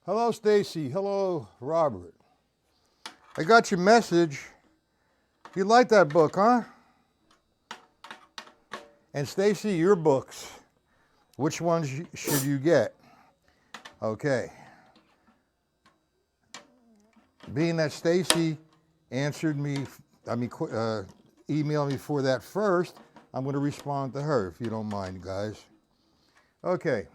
Hello, Stacy. Hello, Robert. I got your message. You like that book, huh? And Stacy, your books. Which ones should you get? Okay. Being that Stacy answered me, emailed me for that first, I'm going to respond to her, if you don't mind, guys. Okay.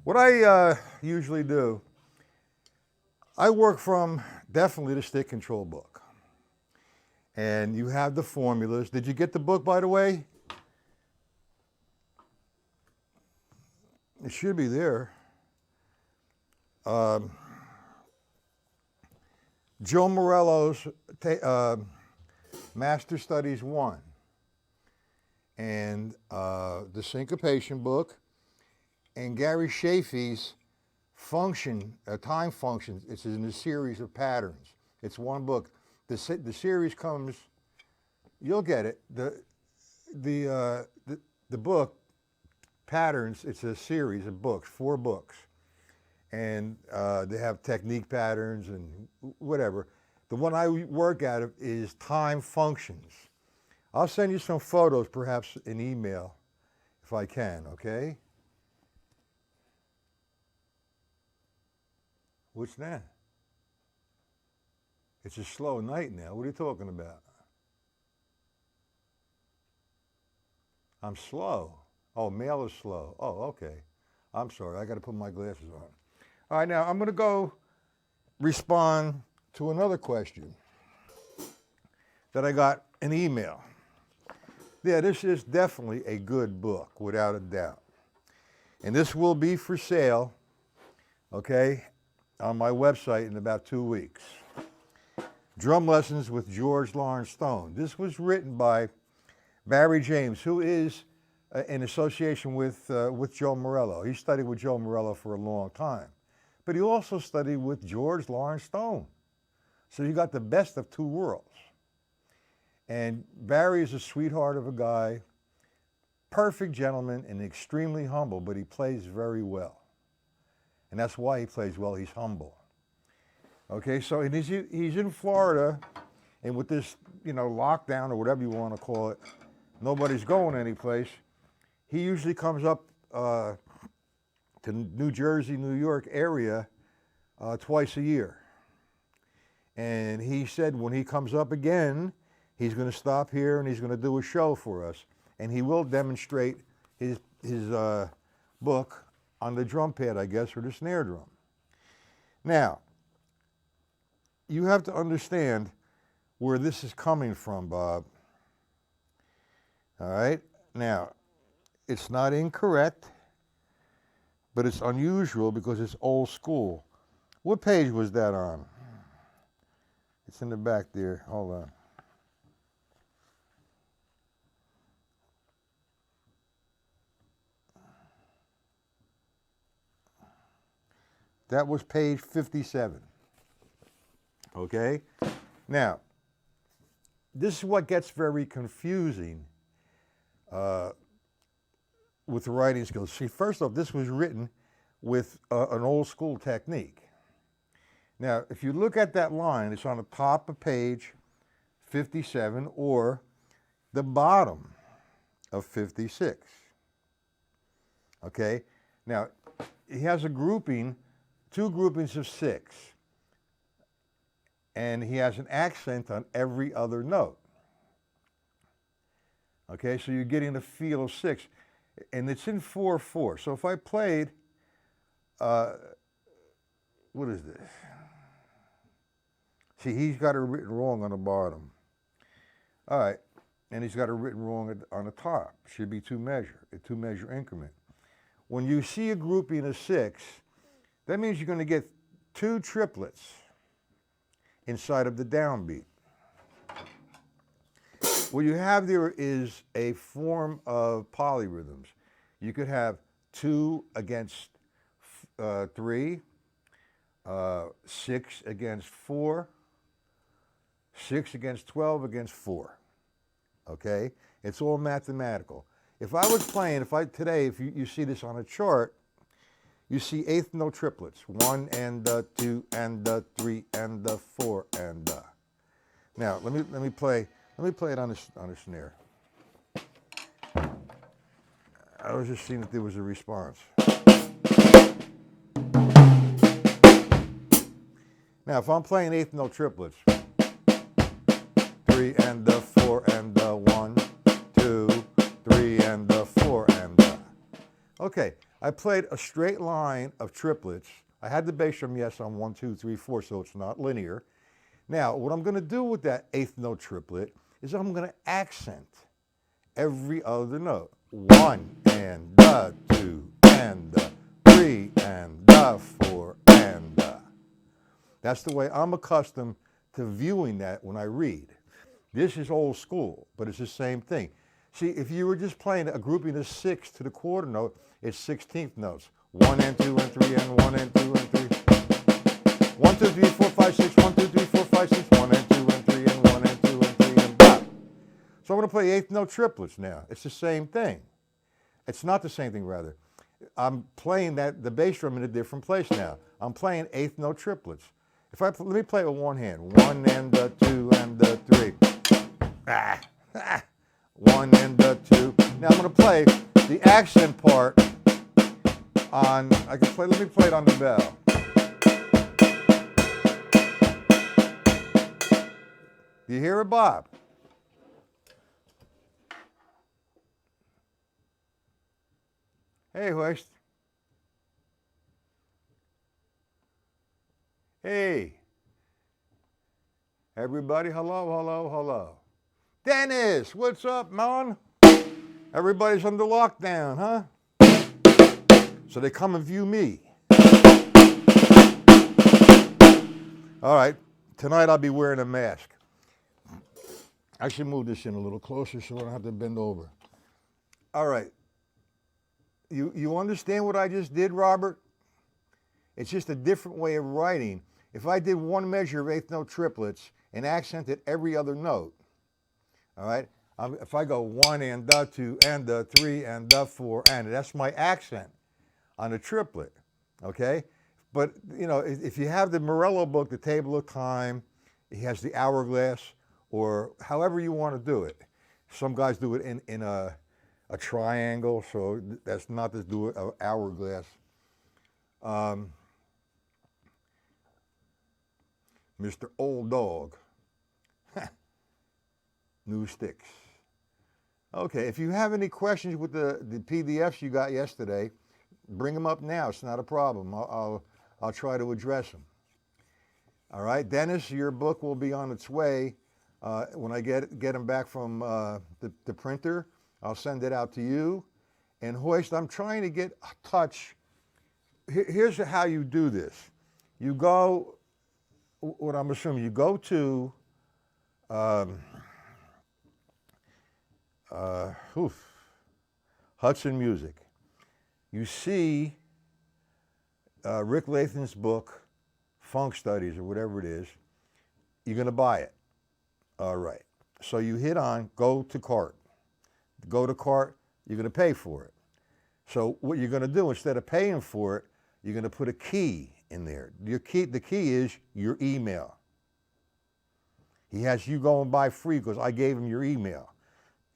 What I usually do, I work from definitely the stick control book. And you have the formulas. Did you get the book, by the way? It should be there. Joe Morello's Master Studies 1 and the Syncopation book, and Gary Shafee's time functions. It's in a series of patterns. It's one book. The series comes, you'll get it. The book, Patterns, it's a series of books, 4 books. And they have technique patterns and whatever. The one I work at is time functions. I'll send you some photos, perhaps in email, if I can, okay? What's that? It's a slow night now. What are you talking about? I'm slow. Oh, mail is slow. Oh, okay. I'm sorry. I got to put my glasses on. All right, now I'm going to go respond to another question that I got an email. Yeah, this is definitely a good book, without a doubt. And this will be for sale, okay, on my website in about 2 weeks. Drum Lessons with George Lawrence Stone. This was written by Barry James, who is in association with Joe Morello. He studied with Joe Morello for a long time. But he also studied with George Lawrence Stone. So you got the best of 2 worlds. And Barry is a sweetheart of a guy, perfect gentleman and extremely humble, but he plays very well. And that's why he plays well, he's humble. Okay, so and he's in Florida, and with this, lockdown or whatever you want to call it, nobody's going anyplace. He usually comes up to New Jersey, New York area twice a year. And he said when he comes up again, he's going to stop here and he's going to do a show for us. And he will demonstrate his book on the drum pad, I guess, or the snare drum. Now, you have to understand where this is coming from, Bob. All right? Now, it's not incorrect, but it's unusual because it's old school. What page was that on? It's in the back there. Hold on. That was page 57. Okay? Now, this is what gets very confusing with the writing skills. See, first off, this was written with an old school technique. Now, if you look at that line, it's on the top of page 57 or the bottom of 56. Okay? Now, he has a grouping, 2 groupings of 6. And he has an accent on every other note. Okay, so you're getting the feel of 6. And it's in 4/4. So if I played, what is this? See, he's got it written wrong on the bottom. All right, and he's got it written wrong on the top. Should be a 2-measure increment. When you see a grouping of 6, that means you're going to get 2 triplets inside of the downbeat. What you have there is a form of polyrhythms. You could have 2 against 3, 6 against 4, 6 against 12 against 4. Okay? It's all mathematical. If I was playing, if you see this on a chart, you see eighth note triplets. 1 and 2 and 3 and 4 and Now let me play it on a snare. I was just seeing if there was a response. Now if I'm playing eighth note triplets, 3 and 4 and 1, 2, 3 and 4 and Okay, I played a straight line of triplets. I had the bass drum, yes, on 1, 2, 3, 4, so it's not linear. Now, what I'm going to do with that eighth note triplet is I'm going to accent every other note. 1 and 2 and 3 and 4 and That's the way I'm accustomed to viewing that when I read. This is old school, but it's the same thing. See, if you were just playing a grouping of 6 to the quarter note, it's 16th notes. 1 and 2 and 3 and 1 and 2 and 3. 1, 2, 3, 4, 5, 6, 1, 2, 3, 4, 5, 6, 1 and 2 and 3 and 1 and 2 and 3 and blah. So I'm going to play eighth note triplets now. It's the same thing. It's not the same thing, rather. I'm playing the bass drum in a different place now. I'm playing eighth note triplets. Let me play it with one hand. 1 and 2 and 3. 1 and 2. Now I'm going to play the accent part on, let me play it on the bell. Do you hear it, Bob? Hey, Hoist. Hey. Everybody, hello, hello, hello. Dennis, what's up, man? Everybody's under lockdown, huh? So they come and view me. All right, tonight I'll be wearing a mask. I should move this in a little closer so I don't have to bend over. All right. You understand what I just did, Robert? It's just a different way of writing. If I did one measure of eighth note triplets and accented every other note, all right? If I go 1 and 2 and 3 and 4 and that's my accent on a triplet, okay? But, you know, if you have the Morello book, the Table of Time, he has the hourglass, or however you want to do it. Some guys do it in a triangle, so that's not to do it, an hourglass. Mr. Old Dog. New sticks. Okay, if you have any questions with the PDFs you got yesterday, bring them up now. It's not a problem. I'll try to address them. All right, Dennis, your book will be on its way. When I get them back from the printer, I'll send it out to you. And Hoist, I'm trying to get a touch. Here's how you do this. You go, what I'm assuming, you go to Hudson Music. You see Rick Latham's book, Funk Studies or whatever it is. You're going to buy it. All right. So you hit on go to cart. Go to cart, you're going to pay for it. So what you're going to do, instead of paying for it, you're going to put a key in there. The key is your email. He has you go and buy free because I gave him your email.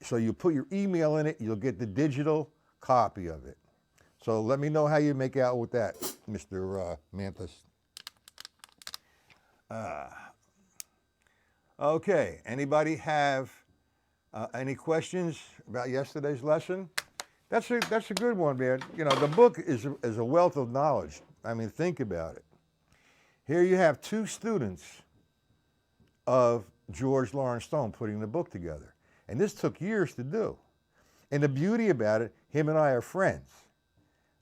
So you put your email in it, you'll get the digital copy of it. So let me know how you make out with that, Mr. Mantis. Okay, anybody have any questions about yesterday's lesson? That's a good one, man. You know, the book is a wealth of knowledge. I mean, think about it. Here you have two students of George Lawrence Stone putting the book together. And this took years to do. And the beauty about it, him and I are friends,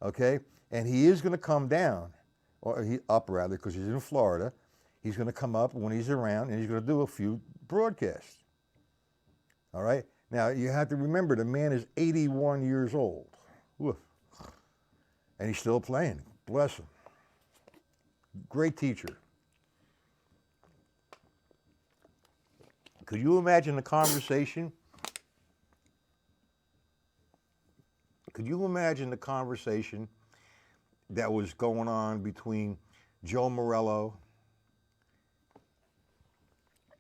okay? And he is going to come down, or up rather, because he's in Florida. He's going to come up when he's around, and he's going to do a few broadcasts. All right? Now, you have to remember, the man is 81 years old. Woof. And he's still playing. Bless him. Great teacher. Could you imagine the conversation? Could you imagine the conversation that was going on between Joe Morello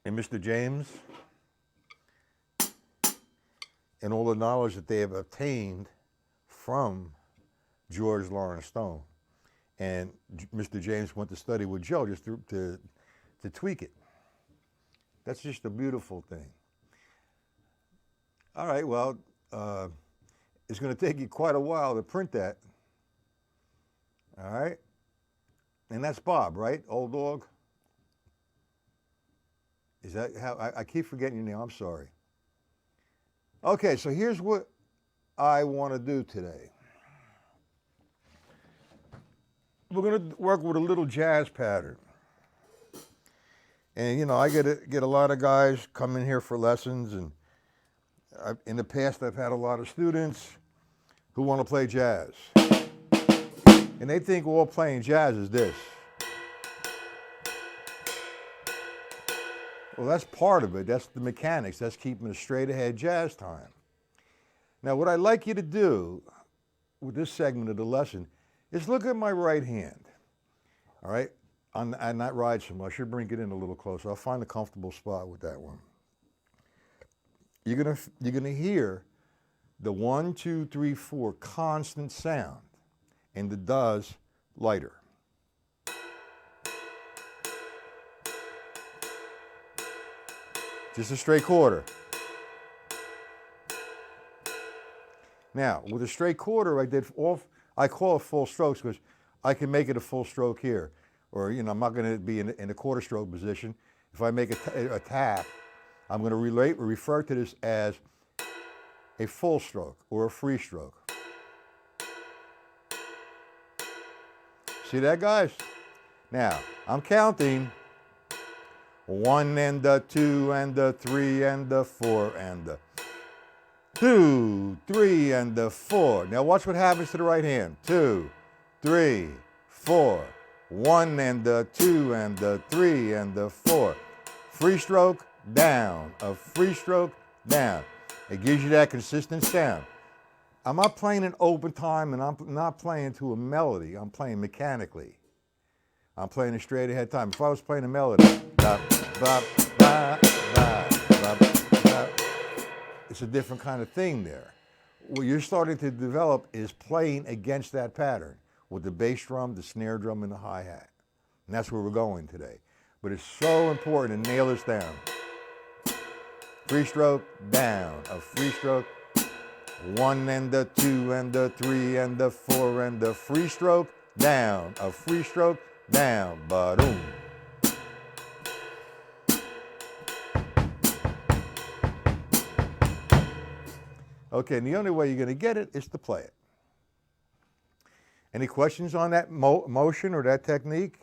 and Mr. James, and all the knowledge that they have obtained from George Lawrence Stone. And Mr. James went to study with Joe just to tweak it. That's just a beautiful thing. All right, well, it's going to take you quite a while to print that. All right? And that's Bob, right? Old dog? Is that how? I keep forgetting your name. I'm sorry. Okay, so here's what I want to do today. We're going to work with a little jazz pattern. And, you know, I get a lot of guys come in here for lessons, and in the past I've had a lot of students who want to play jazz. And they think all playing jazz is this. Well, that's part of it. That's the mechanics. That's keeping a straight ahead jazz time. Now, what I'd like you to do with this segment of the lesson is look at my right hand. All right? On that ride cymbal, I should bring it in a little closer. I'll find a comfortable spot with that one. You're gonna hear the 1, 2, 3, 4 constant sound, and the does lighter. Just a straight quarter. Now, with a straight quarter, I call it full strokes because I can make it a full stroke here. Or, you know, I'm not going to be in a quarter stroke position. If I make a tap, I'm going to refer to this as a full stroke or a free stroke. See that, guys? Now, I'm counting 1 and a 2 and a 3 and a 4 and a 2, 3 and a 4. Now watch what happens to the right hand. 2, 3, 4. 1 and a 2 and a 3 and a 4. Free stroke, down. A free stroke, down. It gives you that consistent sound. I'm not playing in open time, and I'm not playing to a melody. I'm playing mechanically. I'm playing a straight ahead time. If I was playing a melody, it's a different kind of thing there. What you're starting to develop is playing against that pattern with the bass drum, the snare drum, and the hi-hat. And that's where we're going today. But it's so important to nail this down. Free stroke, down. A free stroke, 1 and a 2 and a 3 and a 4 and a free stroke, down. A free stroke, down. Ba-doom. Okay, and the only way you're going to get it is to play it. Any questions on that motion or that technique?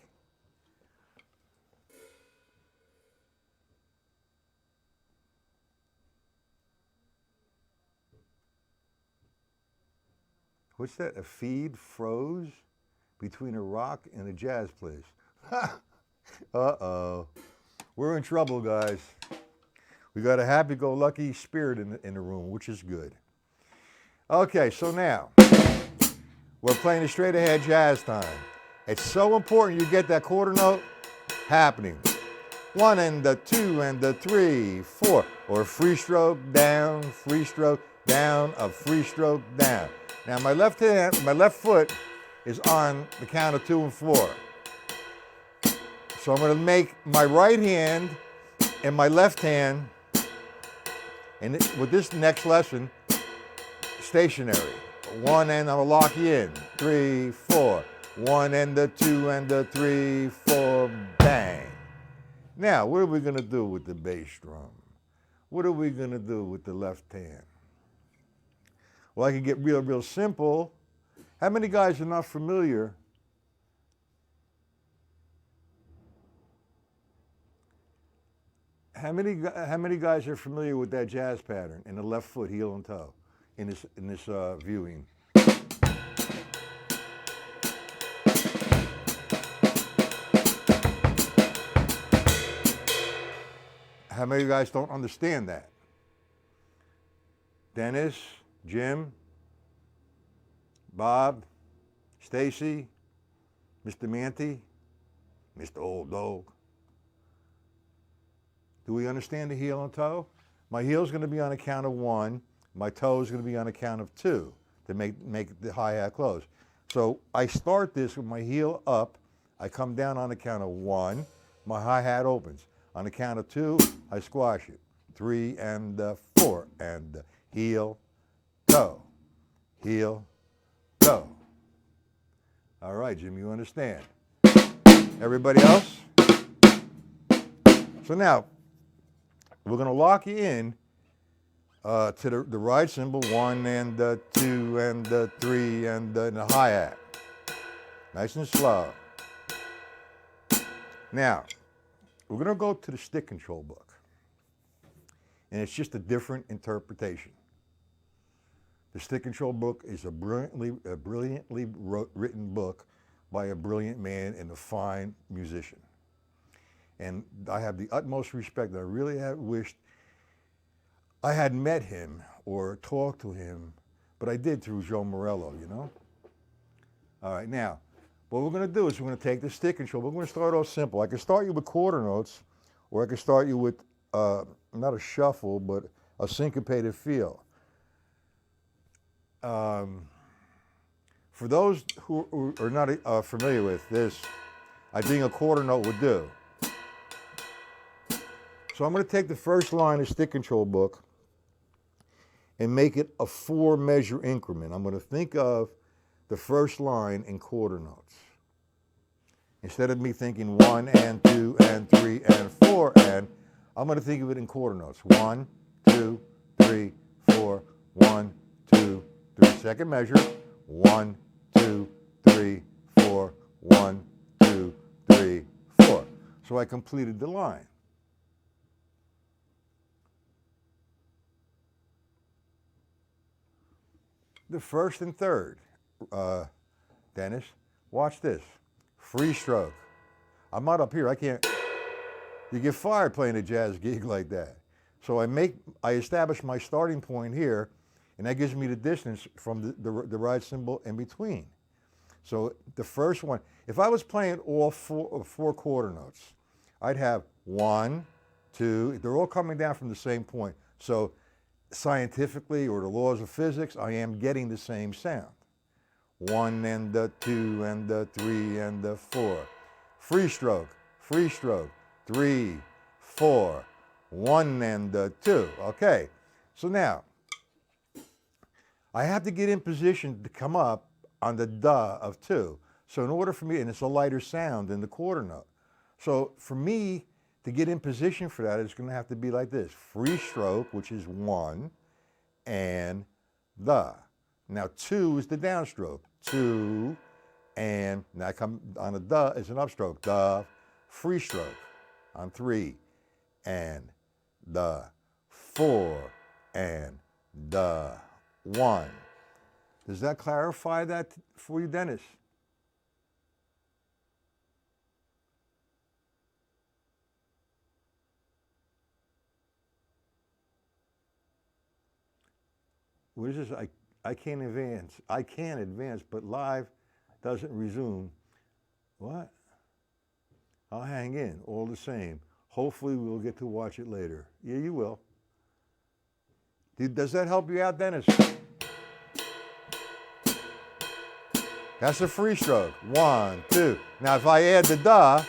What's that? A feed froze between a rock and a jazz place. Uh-oh. We're in trouble, guys. We got a happy-go-lucky spirit in the room, which is good. Okay, so now, we're playing a straight-ahead jazz time. It's so important you get that quarter note happening. 1 and a 2 and a 3, 4. Or free stroke, down, a free stroke, down. Now my left foot is on the count of 2 and 4. So I'm going to make my right hand and my left hand, and with this next lesson, stationary. 1 and I'll lock you in. 3, 4. 1 and a 2 and a 3, 4, bang. Now, what are we going to do with the bass drum? What are we going to do with the left hand? Well, I can get real simple. How many guys are not familiar? How many guys are familiar with that jazz pattern in the left foot, heel and toe, in this viewing? How many guys don't understand that? Dennis, Jim, Bob, Stacy, Mr. Manty, Mr. Old Dog. Do we understand the heel and toe? My heel is going to be on a count of 1. My toe is going to be on a count of 2 to make the hi-hat close. So I start this with my heel up. I come down on the count of 1. My hi-hat opens. On the count of 2, I squash it. 3 and 4 and heel, toe, heel, toe. All right, Jim, you understand. Everybody else? So now, we're going to lock you in to the ride cymbal, 1 and 2 and 3 and the hi-hat. Nice and slow. Now, we're going to go to the stick control book. And it's just a different interpretation. The stick control book is a brilliantly written book by a brilliant man and a fine musician. And I have the utmost respect. I really have wished I had met him or talked to him, but I did through Joe Morello, you know? All right, now, what we're going to do is we're going to take the stick control. We're going to start off simple. I can start you with quarter notes, or I can start you with not a shuffle, but a syncopated feel. For those who are not familiar with this, I think a quarter note would do. So I'm going to take the first line of stick control book and make it a 4-measure increment. I'm going to think of the first line in quarter notes. Instead of me thinking 1 and 2 and 3 and 4 and, I'm going to think of it in quarter notes. 1, 2, 3, 4, 1, 2, 3. Second measure. 1, 2, 3, 4, 1, 2, 3, 4. So I completed the line. The first and third, Dennis, watch this. Free stroke. I'm not up here. I can't. You get fired playing a jazz gig like that. So I establish my starting point here, and that gives me the distance from the ride cymbal in between. So the first one, if I was playing all four quarter notes, I'd have 1, 2. They're all coming down from the same point. So scientifically, or the laws of physics, I am getting the same sound. 1 and 2 and 3 and 4. Free stroke, 3, 4, 1 and 2. Okay, so now I have to get in position to come up on the duh of 2. So in order for me, and it's a lighter sound than the quarter note. So for me to get in position for that, it's going to have to be like this. Free stroke, which is 1, and the. Now 2 is the downstroke. 2, and now I come on a duh is an upstroke. The, free stroke on 3, and the, 4, and the, 1. Does that clarify that for you, Dennis? What is this? I can't advance. I can advance, but live doesn't resume. What? I'll hang in all the same. Hopefully we'll get to watch it later. Yeah, you will. Does that help you out, Dennis? That's a free stroke. 1, 2. Now if I add the duh,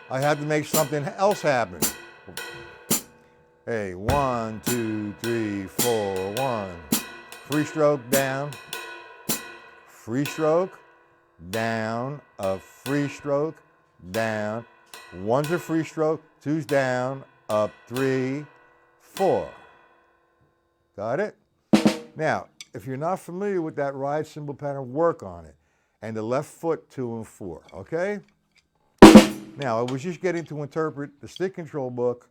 I have to make something else happen. Hey, 1, 2, 3, 4, 1. Free stroke down, free stroke down, a free stroke down. 1's a free stroke, 2's down, up, 3, 4. Got it? Now, if you're not familiar with that ride cymbal pattern, work on it. And the left foot, 2 and 4, okay? Now, I was just getting to interpret the stick control book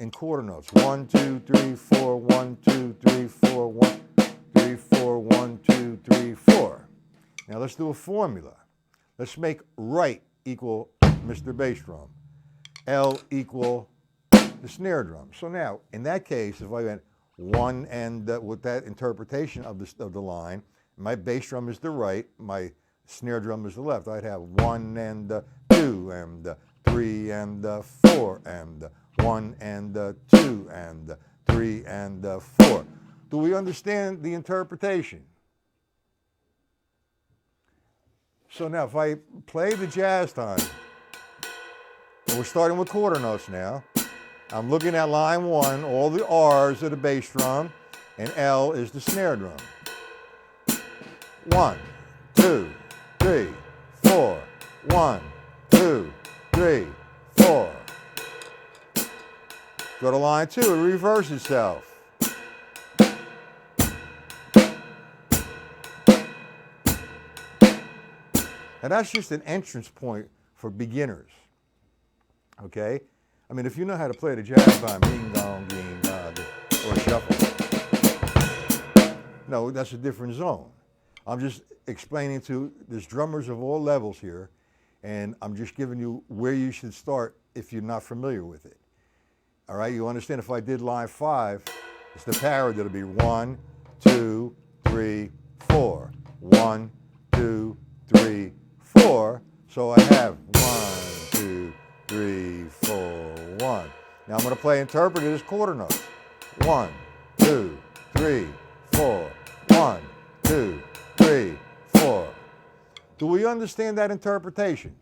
in quarter notes. 1, 2, 3, 4, 1, 2, 3, 4, 1, 3, 4, 1, 2, 3, 4. Now let's do a formula. Let's make right equal Mr. Bass Drum. L equal the snare drum. So now, in that case, if I went 1 and with that interpretation of the line, my bass drum is the right, my snare drum is the left. I'd have 1 and 2 and 3 and 4 and 1 and 2 and 3 and 4. Do we understand the interpretation? So now if I play the jazz time, and we're starting with quarter notes now, I'm looking at line 1, all the R's are the bass drum, and L is the snare drum. 1, 2, 3, 4. 1, 2, 3, 4. Go to line 2, it reverses itself. And that's just an entrance point for beginners. Okay? I mean, if you know how to play the jazz time, ding dong, ding dong, or shuffle. No, that's a different zone. I'm just explaining there's drummers of all levels here, and I'm just giving you where you should start if you're not familiar with it. All right, you understand if I did line 5, it's the parallel. It'll be 1, 2, 3, 4. 1, 2, 3, 4. So I have 1, 2, 3, 4, 1. Now I'm going to play interpreted as quarter notes. 1, 2, 3, 4. 1, 2, 3, 4. Do we understand that interpretation?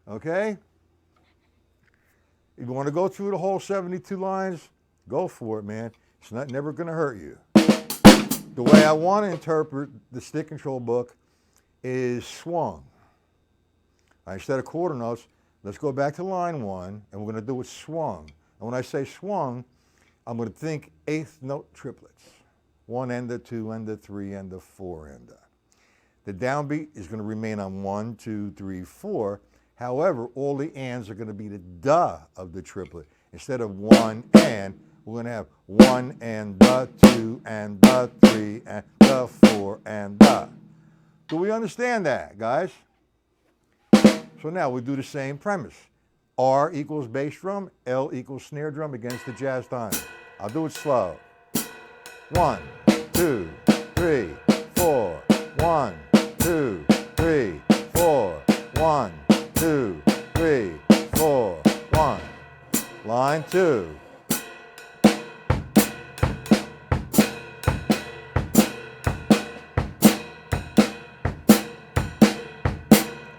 Okay? If you want to go through the whole 72 lines, go for it, man. It's never going to hurt you. The way I want to interpret the stick control book is swung. Instead of quarter notes, let's go back to line 1, and we're going to do it swung. And when I say swung, I'm going to think 8th note triplets. 1 ender, 2 ender, 3 ender, 4 ender. The downbeat is going to remain on 1, 2, 3, 4. However, all the ands are going to be the duh of the triplet. Instead of 1 and, we're going to have 1 and the, 2 and the, 3 and the, 4 and the. Do we understand that, guys? So now we do the same premise. R equals bass drum, L equals snare drum against the jazz time. I'll do it slow. 1, 2, 3, 4. 1, 2, 3, 4. 1, 2, 3, 4. 1. Line 2.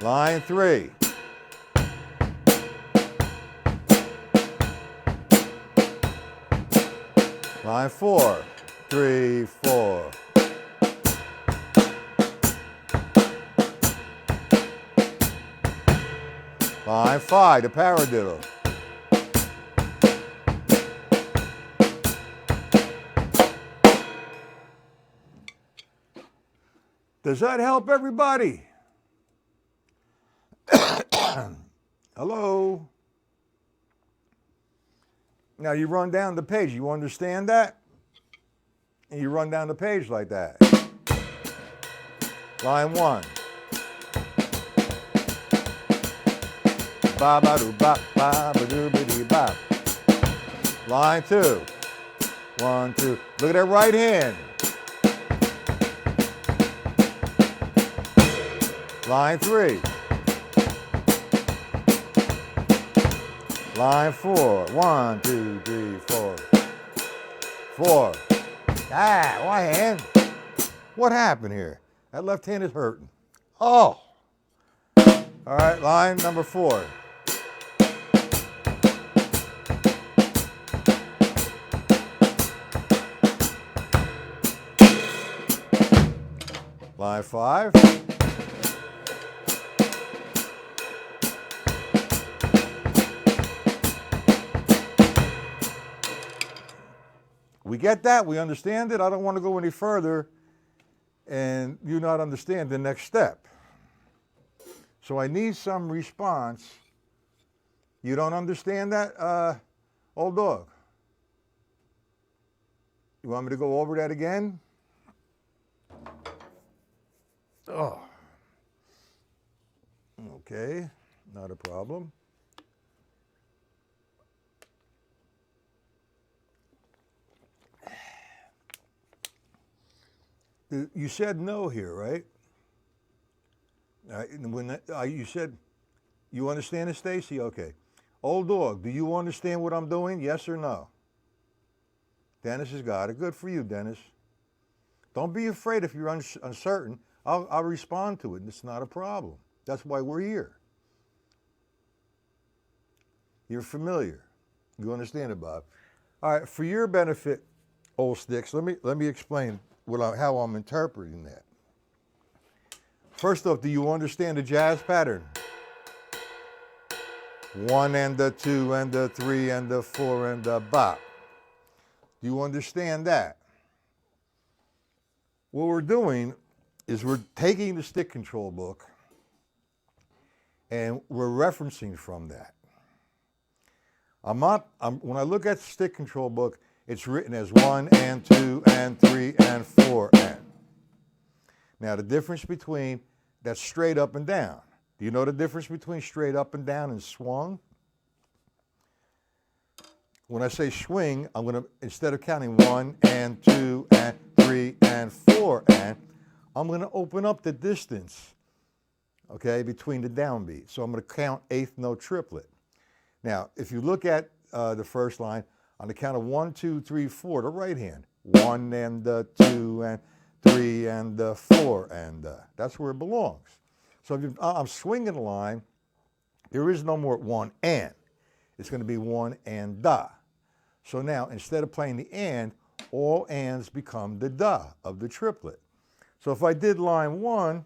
Line 3. Line 4. 3, 4. Line 5, the paradiddle. Does that help everybody? Hello? Now you run down the page. You understand that? And you run down the page like that. Line 1. Ba ba do ba ba ba do ba dee ba. Line 2. 1, 2. Look at that right hand. Line 3. Line 4. 1, 2, 3, 4. 4. Ah, right hand. What happened here? That left hand is hurting. Oh. All right, line number 4. Line 5. We get that? We understand it? I don't want to go any further and you not understand the next step. So I need some response. You don't understand that, old dog? You want me to go over that again? Oh. Okay, not a problem. You said no here, right? When you said, you understand it, Stacy? Okay. Old dog, do you understand what I'm doing? Yes or no? Dennis has got it. Good for you, Dennis. Don't be afraid if you're uncertain. I'll respond to it. It's not a problem. That's why we're here. You're familiar. You understand it, Bob. All right, for your benefit, old sticks, let me explain how I'm interpreting that. First off, do you understand the jazz pattern? 1 and the 2 and the 3 and the 4 and the bop. Do you understand that? What we're doing is we're taking the stick control book and we're referencing from that. When I look at the stick control book, it's written as 1 and 2 and 3 and 4 and. Now the difference between that's straight up and down. Do you know the difference between straight up and down and swung? When I say swing, I'm going to, instead of counting 1 and 2 and 3 and 4 and, I'm going to open up the distance, okay, between the downbeats. So I'm going to count eighth note triplet. Now, if you look at the first line, on the count of 1, 2, 3, 4, the right hand, 1 and 2 and 3 and 4 and that's where it belongs. So if I'm swinging the line, there is no more 1 and. It's going to be 1 and da. So now, instead of playing the and, all ands become the da of the triplet. So if I did line 1,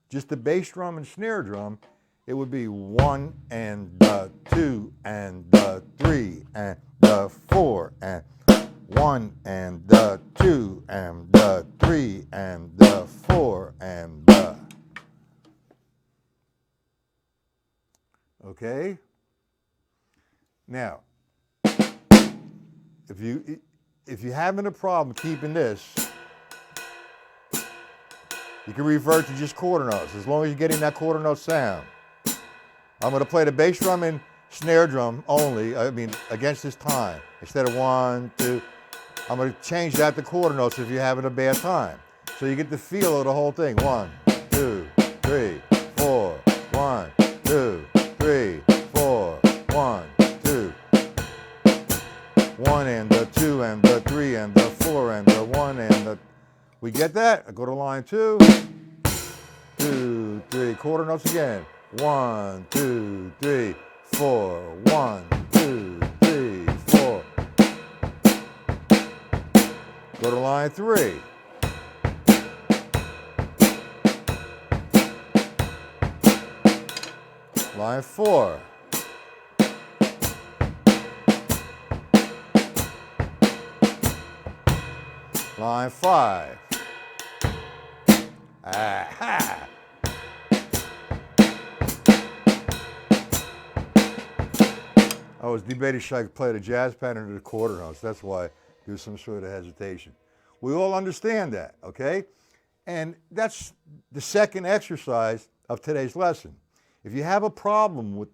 just the bass drum and snare drum, it would be 1 and 2 and 3 and 4 and 1 and 2 and 3 and 4 and Okay? Now, if you're having a problem keeping this, you can revert to just quarter notes, as long as you're getting that quarter note sound. I'm going to play the bass drum and snare drum only, against this time. Instead of 1, 2, I'm going to change that to quarter notes if you're having a bad time. So you get the feel of the whole thing. 1, 2, 3, 4, 1, 2, 3, 4, 1, 2. 1 and 2 and 3 and 4 and 1 and we get that? I go to line 2, 2, 3, quarter notes again. 1, 2, 3, 4, 1, 2, 3, 4. Go to line 3. Line 4. Line 5. Aha! I was debating should I play the jazz pattern or the quarter notes. That's why there's some sort of hesitation. We all understand that, okay? And that's the second exercise of today's lesson. If you have a problem with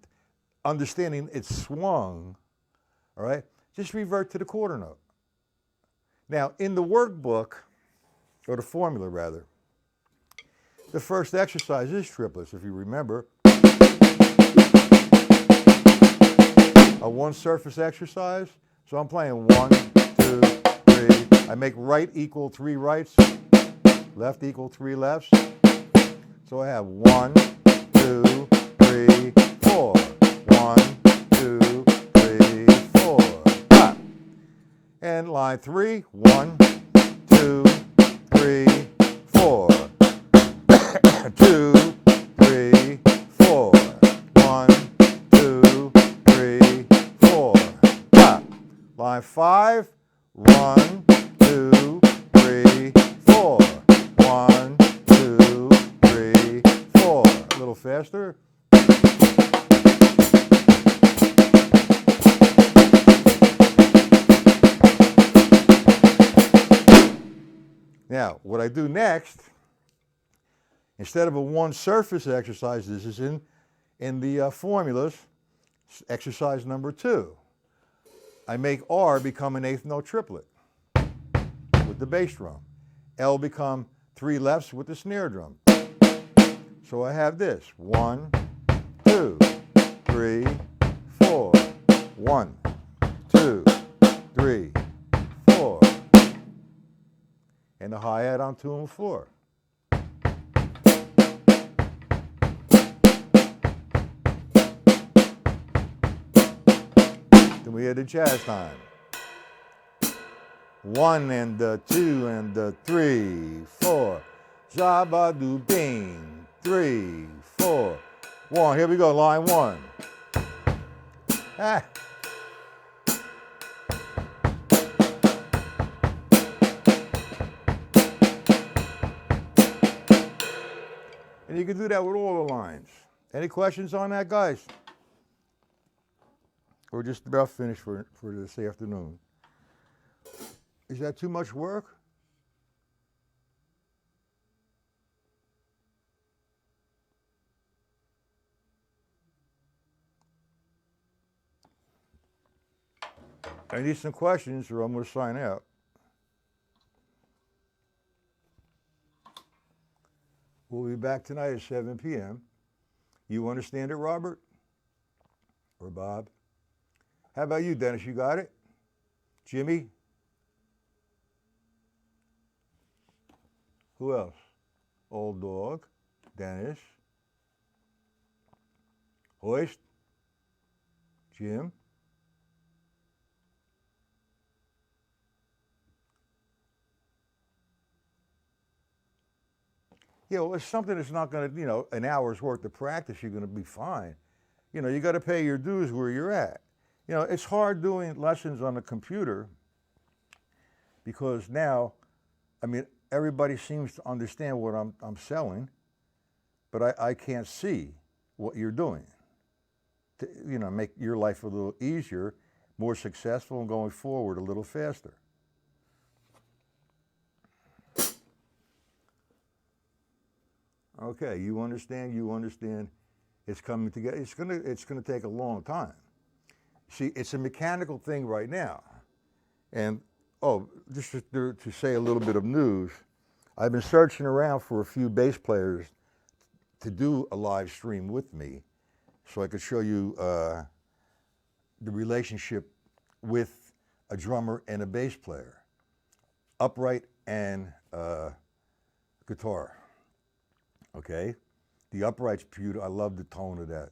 understanding it's swung, all right, just revert to the quarter note. Now, in the workbook, or the formula rather, the first exercise is triplets, if you remember. A one surface exercise. So I'm playing 1, 2, 3. I make right equal 3 rights, left equal 3 lefts. So I have 1, 2, 3, 4. 1, 2, 3, 4. Clap. And line 3, 1, 2, 3, 4. 2, 3, 4. 1, 2, 3, 4. Clap. Line 5, 1, 2, 3, 4. 1, 2, 3, 4. A little faster. Now, what I do next, instead of a one surface exercise, this is in the formulas, exercise number 2. I make R become an eighth note triplet with the bass drum. L become 3 lefts with the snare drum. So I have this. 1, 2, 3, 4. 1, 2, 3, 4. And the hi-hat on 2 and 4. Then we had the jazz time. 1 and the 2 and the 3, 4. Zabba-doo bing. 3, 4. 1. Here we go. Line 1. Ah. And you can do that with all the lines. Any questions on that, guys? We're just about finished for this afternoon. Is that too much work? I need some questions or I'm going to sign out. We'll be back tonight at 7 p.m. You understand it, Robert? Or Bob? How about you, Dennis? You got it? Jimmy? Who else? Old Dog? Dennis? Hoist? Jim? Yeah, well, it's something that's not going to, an hour's worth of practice, you're going to be fine. You got to pay your dues where you're at. It's hard doing lessons on the computer because now, everybody seems to understand what I'm selling, but I can't see what you're doing to, make your life a little easier, more successful, and going forward a little faster. Okay, you understand. It's coming together. It's gonna take a long time. See, it's a mechanical thing right now. And just to say a little bit of news, I've been searching around for a few bass players to do a live stream with me, so I could show you the relationship with a drummer and a bass player, upright and guitar. Okay, the upright's beautiful. I love the tone of that.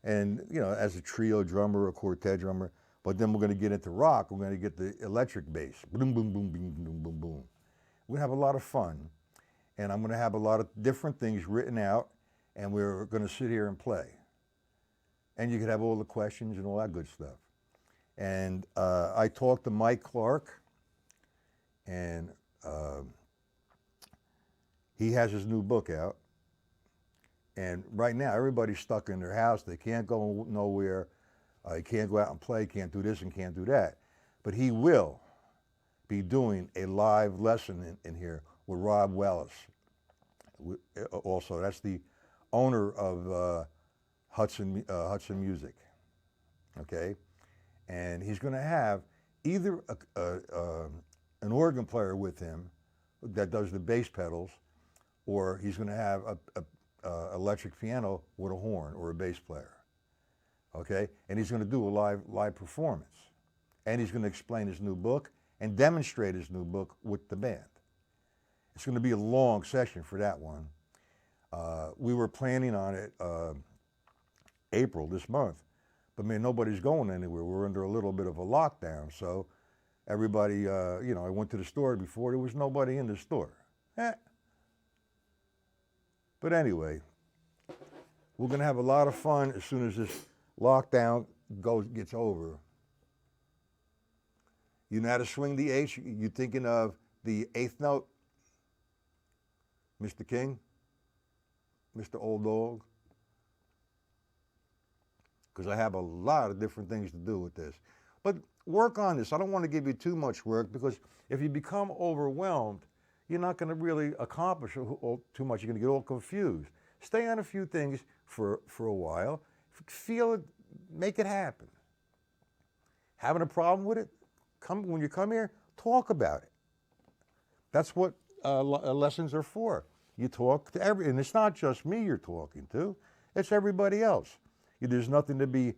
And as a trio drummer, a quartet drummer, but then we're going to get into rock. We're going to get the electric bass, boom, boom, boom, boom, boom, boom, boom. We're going to have a lot of fun, and I'm going to have a lot of different things written out, and we're going to sit here and play. And you can have all the questions and all that good stuff. And I talked to Mike Clark, and he has his new book out. And right now, everybody's stuck in their house. They can't go nowhere. They can't go out and play, can't do this and can't do that. But he will be doing a live lesson in here with Rob Wells. Also, that's the owner of Hudson Music. Okay? And he's going to have either an organ player with him that does the bass pedals, or he's going to have a electric piano with a horn or a bass player. Okay? And he's going to do a live performance. And he's going to explain his new book and demonstrate his new book with the band. It's going to be a long session for that one. We were planning on it April this month, but nobody's going anywhere. We're under a little bit of a lockdown, so everybody, I went to the store before, there was nobody in the store. But anyway, we're going to have a lot of fun as soon as this lockdown gets over. You know how to swing the H? You thinking of the 8th note? Mr. King? Mr. Old Dog? Because I have a lot of different things to do with this. But work on this. I don't want to give you too much work, because if you become overwhelmed, you're not going to really accomplish too much. You're going to get all confused. Stay on a few things for a while. Feel it, make it happen. Having a problem with it? When you come here, talk about it. That's what lessons are for. You talk to and it's not just me you're talking to, it's everybody else. There's nothing to be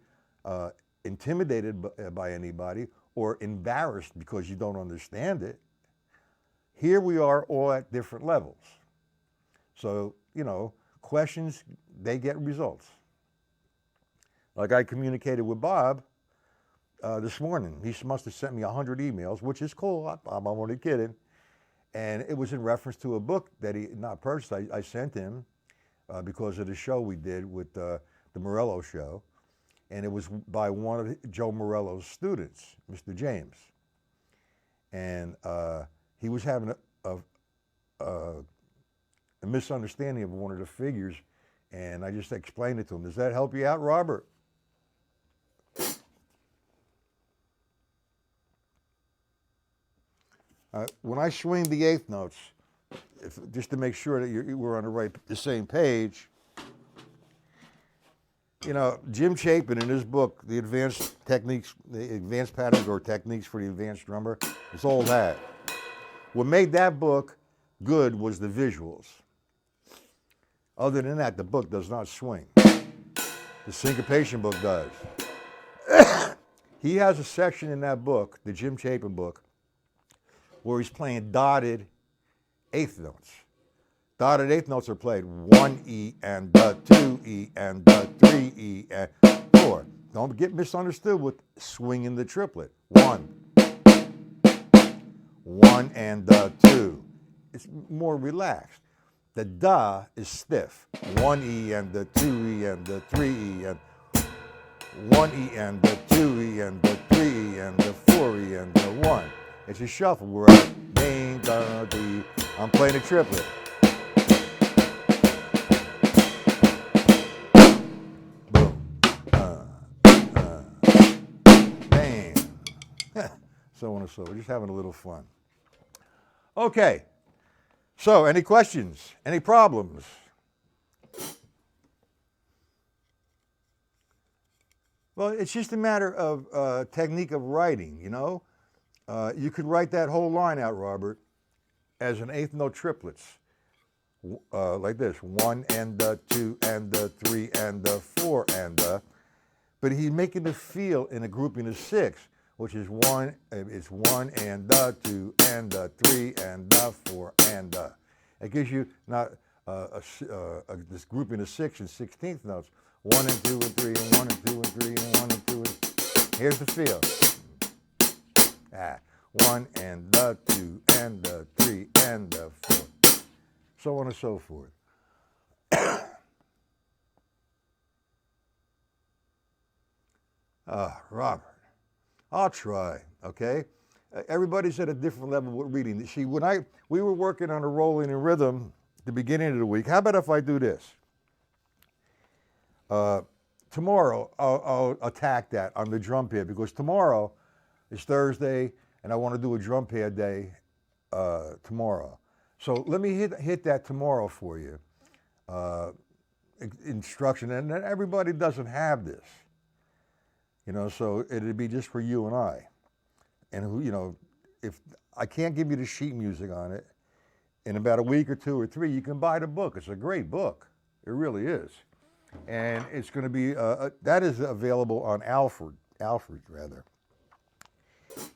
intimidated by anybody or embarrassed because you don't understand it. Here we are all at different levels. So, questions, they get results. Like I communicated with Bob this morning. He must have sent me 100 emails, which is cool. I'm only kidding. And it was in reference to a book that he not purchased. I sent him because of the show we did with the Morello show. And it was by one of Joe Morello's students, Mr. James. And he was having a misunderstanding of one of the figures, and I just explained it to him. Does that help you out, Robert? When I swing the eighth notes, just to make sure that we're on the same page, Jim Chapin in his book, The Advanced Patterns or Techniques for the Advanced Drummer, it's all that. What made that book good was the visuals. Other than that, the book does not swing. The syncopation book does. He has a section in that book, the Jim Chapin book, where he's playing dotted eighth notes. Dotted eighth notes are played 1 E and the 2 E and the 3 E and 4. Don't get misunderstood with swinging the triplet. 1 and the 2. It's more relaxed. The da is stiff. 1 E and the 2 E and the 3 E and 1 E and the 2 E and the 3 E and the 4 E and the 1. It's a shuffle where I'm playing a triplet. So on and so. We're just having a little fun. Okay. So, any questions? Any problems? Well, it's just a matter of technique of writing, You could write that whole line out, Robert, as an eighth note triplets. Like this. 1 and the 2 and the 3 and the 4 and the. But he's making the feel in a grouping of 6. Which is 1, it's 1 and the 2 and the 3 and the 4 and the. It gives you not this grouping of 6 and 16th notes. 1 and 2 and 3 and 1 and 2 and 3 and 1 and 2 and. Here's the feel. 1 and the 2 and the 3 and the 4. So on and so forth. Robert. I'll try, okay? Everybody's at a different level with reading. See, we were working on a rolling in rhythm at the beginning of the week. How about if I do this? Tomorrow, I'll attack that on the drum pad because tomorrow is Thursday, and I want to do a drum pad day tomorrow. So let me hit that tomorrow for you. Instruction, and everybody doesn't have this. So it'd be just for you and I. And if I can't give you the sheet music on it, in about a week or 2 or 3, you can buy the book. It's a great book. It really is. And it's going to be, that is available on Alfred rather.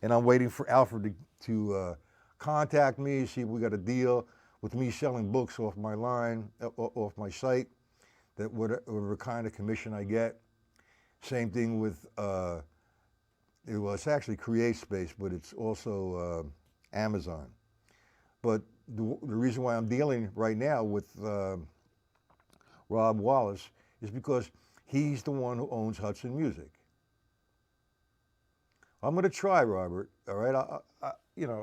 And I'm waiting for Alfred to contact me, see if we got a deal with me selling books off my line, off my site, that whatever kind of commission I get. Same thing with, it's actually CreateSpace, but it's also Amazon. But the reason why I'm dealing right now with Rob Wallace is because he's the one who owns Hudson Music. I'm going to try, Robert, all right?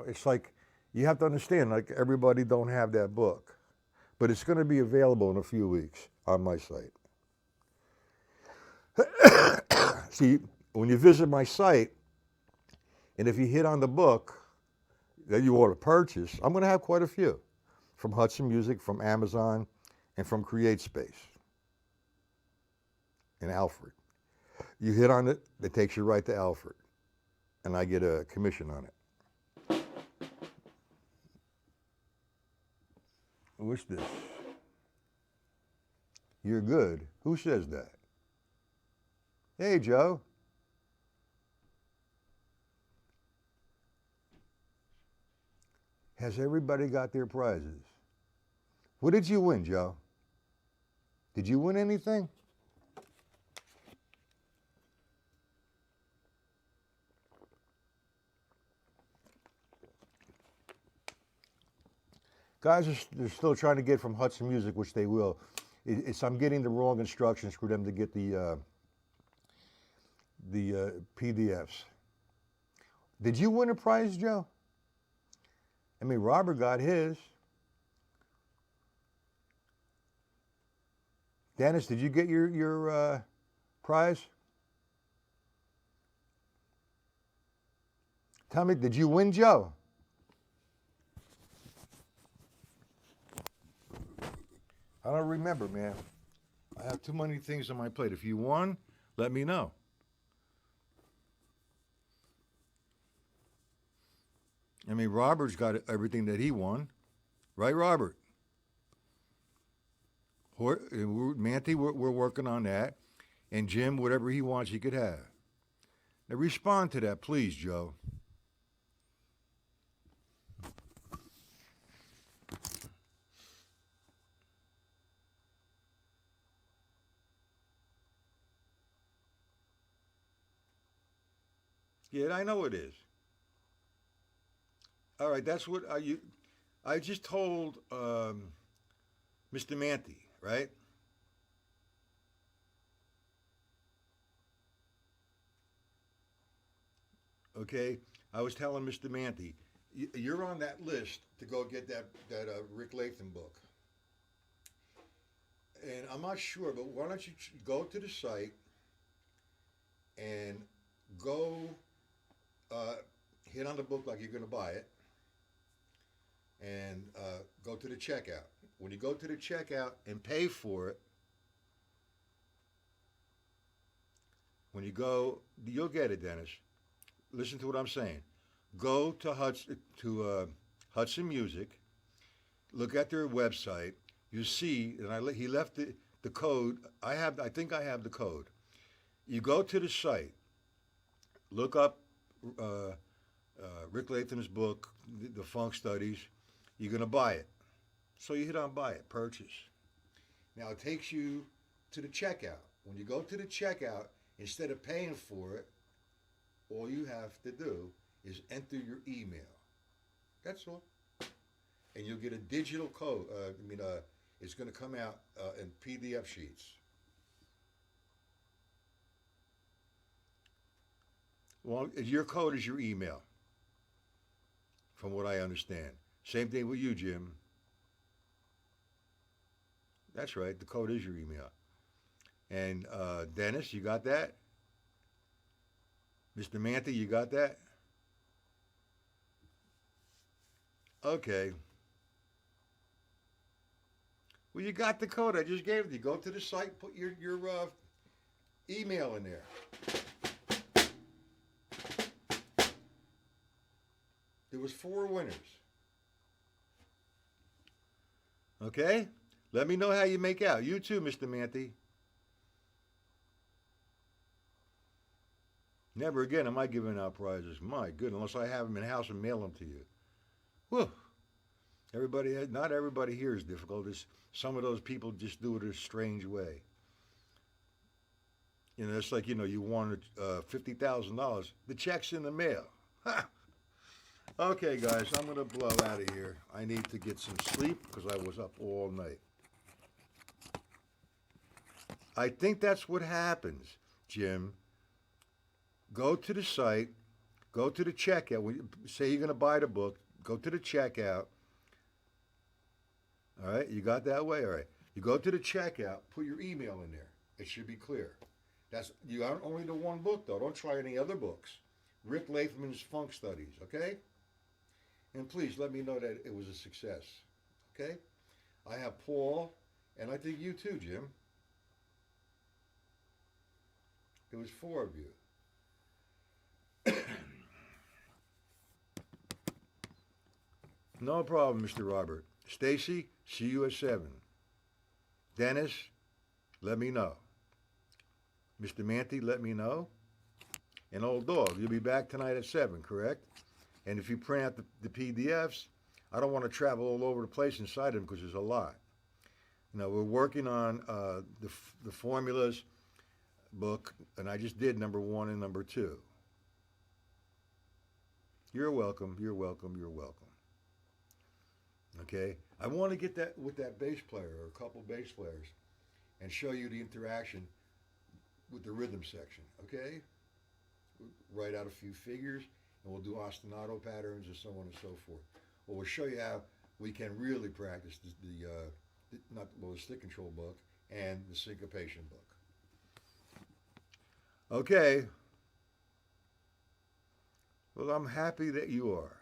It's like, you have to understand, like everybody don't have that book. But it's going to be available in a few weeks on my site. See, when you visit my site, and if you hit on the book that you ought to purchase, I'm going to have quite a few from Hudson Music, from Amazon, and from CreateSpace in Alfred. You hit on it, it takes you right to Alfred, and I get a commission on it. What's this? You're good. Who says that? Hey, Joe. Has everybody got their prizes? What did you win, Joe? Did you win anything? Guys are still trying to get from Hudson Music, which they will. I'm getting the wrong instructions for them to get the PDFs. Did you win a prize, Joe? I mean, Robert got his. Dennis, did you get your prize? Tell me, did you win, Joe? I don't remember, man. I have too many things on my plate. If you won, let me know. I mean, Robert's got everything that he won. Right, Robert? Manty, we're working on that. And Jim, whatever he wants, he could have. Now respond to that, please, Joe. Yeah, I know it is. All right, that's what I just told Mr. Manty, right? Okay, I was telling Mr. Manty, you're on that list to go get that Rick Latham book, and I'm not sure, but why don't you go to the site and go uh, hit on the book like you're going to buy it, and go to the checkout. When you go to the checkout and pay for it, when you go, you'll get it, Dennis. Listen to what I'm saying. Go to Hudson Music. Look at their website. You see, and he left the code. I think I have the code. You go to the site. Look up uh, Rick Latham's book, the Funk Studies. You're gonna buy it. So you hit on buy it, purchase. Now it takes you to the checkout. When you go to the checkout, instead of paying for it, all you have to do is enter your email. That's all. And you'll get a digital code. It's going to come out in PDF sheets. Well, your code is your email, from what I understand. Same thing with you, Jim. That's right. The code is your email. And Dennis, you got that? Mr. Manty, you got that? Okay. Well, you got the code. I just gave it to you. Go to the site, put your email in there. There was 4 winners. Okay? Let me know how you make out. You too, Mr. Manty. Never again am I giving out prizes. My goodness, unless I have them in house and mail them to you. Whew. Not everybody here is difficult. Some of those people just do it a strange way. It's like, you wanted $50,000. The check's in the mail. Ha! Okay, guys, I'm going to blow out of here. I need to get some sleep because I was up all night. I think that's what happens, Jim. Go to the site, go to the checkout. When you say you're going to buy the book, go to the checkout. All right, you got that way? All right. You go to the checkout, put your email in there. It should be clear. You aren't only the one book, though. Don't try any other books. Rick Latham's Funk Studies, okay? And please let me know that it was a success, okay? I have Paul, and I think you too, Jim. There was 4 of you. No problem, Mr. Robert. Stacy, See you at 7. Dennis, let me know. Mr. Manty, let me know. And old dog, you'll be back tonight at 7, correct? And if you print out the PDFs, I don't want to travel all over the place inside them because there's a lot. You know, we're working on the formulas book, and I just did number 1 and number 2. You're welcome, you're welcome, you're welcome. Okay? I want to get that with that bass player or a couple bass players and show you the interaction with the rhythm section, okay? Write out a few figures, and we'll do ostinato patterns and so on and so forth. Well, we'll show you how we can really practice the stick control book and the syncopation book. Okay. Well, I'm happy that you are,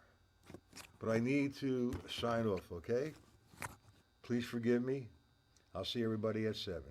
but I need to sign off, okay? Please forgive me. I'll see everybody at 7.